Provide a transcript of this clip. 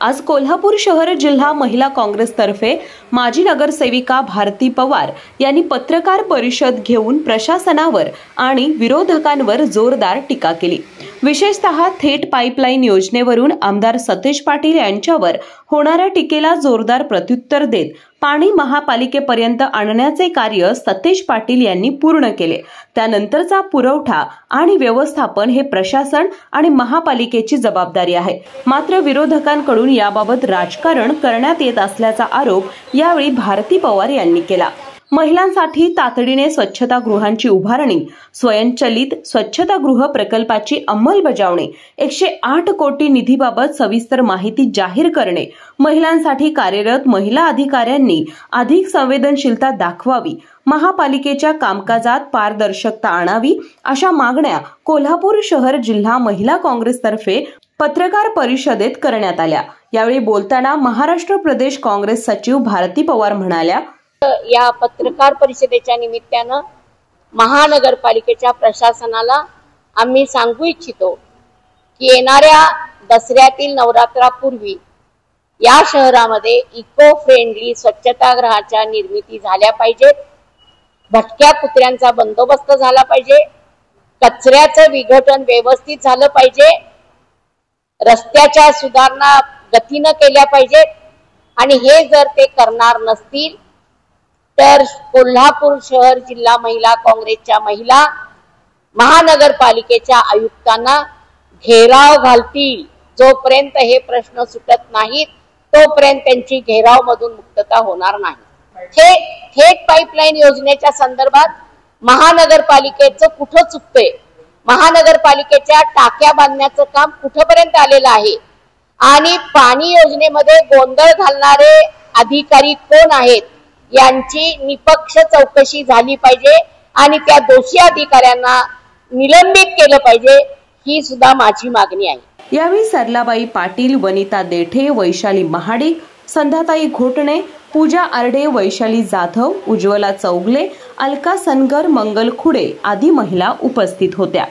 आज कोल्हापूर शहर जिल्हा महिला काँग्रेसतर्फे माजी नगरसेविका भारती पवार यांनी पत्रकार परिषद घेऊन प्रशासनावर आणि विरोधकांवर जोरदार टीका केली। विशेषतः थेट पाईपलाईन योजनेवरून आमदार सतेज पाटील यांच्यावर होणाऱ्या टीकेला जोरदार प्रत्युत्तर देत पाणी महापालिकेपर्यंत आणण्याचे कार्य सतेज पाटील यांनी पूर्ण केले। त्यानंतरचा पुरवठा आणि व्यवस्थापन हे प्रशासन आणि महापालिकेची जबाबदारी आहे। मात्र विरोधकांकडून याबाबत राजकारण करण्यात येत असल्याचा आरोप यावेळी भारती पवार यांनी केला। महिलांसाठी तातडीने स्वच्छतागृहांची उभारणी, स्वयंचलित स्वच्छतागृह प्रकल्पाची अंमलबजावणी, 108 कोटी निधीबाबत सविस्तर माहिती जाहीर करणे, महिलांसाठी कार्यरत महिला अधिकाऱ्यांनी अधिक संवेदनशीलता दाखवावी, महापालिकेच्या कामकाजात पारदर्शकता आणावी, अशा मागण्या कोल्हापूर शहर जिल्हा महिला काँग्रेसतर्फे पत्रकार परिषदेत करण्यात आल्या। यावेळी बोलताना महाराष्ट्र प्रदेश काँग्रेस सचिव भारती पवार म्हणाल्या, या पत्रकार परिषदेच्या निमित्तानं महानगरपालिकेच्या प्रशासनाला आम्ही सांगू इच्छितो की येणाऱ्या दसऱ्यातील नवरात्रापूर्वी या शहरामध्ये इको फ्रेंडली स्वच्छतागृहाच्या निर्मिती झाल्या पाहिजेत, भटक्या कुत्र्यांचा बंदोबस्त झाला पाहिजे, कचऱ्याचं विघटन व्यवस्थित झालं पाहिजे, रस्त्याच्या सुधारणा गतीनं केल्या पाहिजेत आणि हे जर ते करणार नसतील तर कोल्हापूर शहर जिल्हा महिला काँग्रेसच्या महिला महानगरपालिकेच्या आयुक्तांना घेराव घालतील। जोपर्यंत हे प्रश्न सुटत नाहीत तोपर्यंत त्यांची घेराव मधून मुक्तता होणार नाही। थेट पाईपलाईन योजनेच्या संदर्भात महानगरपालिकेचं कुठं चुकतंय, महानगरपालिकेच्या टाक्या बांधण्याचं काम कुठपर्यंत आलेलं आहे आणि पाणी योजनेमध्ये गोंधळ घालणारे अधिकारी कोण आहेत यांची निपक्ष चौकशी झाली पाहिजे आणि त्या दोषी अधिकाऱ्यांना निलंबित केलं पाहिजे, ही सुद्धा माझी मागणी आहे। यावेळी सरलाबाई पाटील, वनिता देठे, वैशाली महाडिक, संध्याताई घोटणे, पूजा आरडे, वैशाली जाधव, उज्ज्वला चौगले, अलका सनगर, मंगल खुडे आदी महिला उपस्थित होत्या।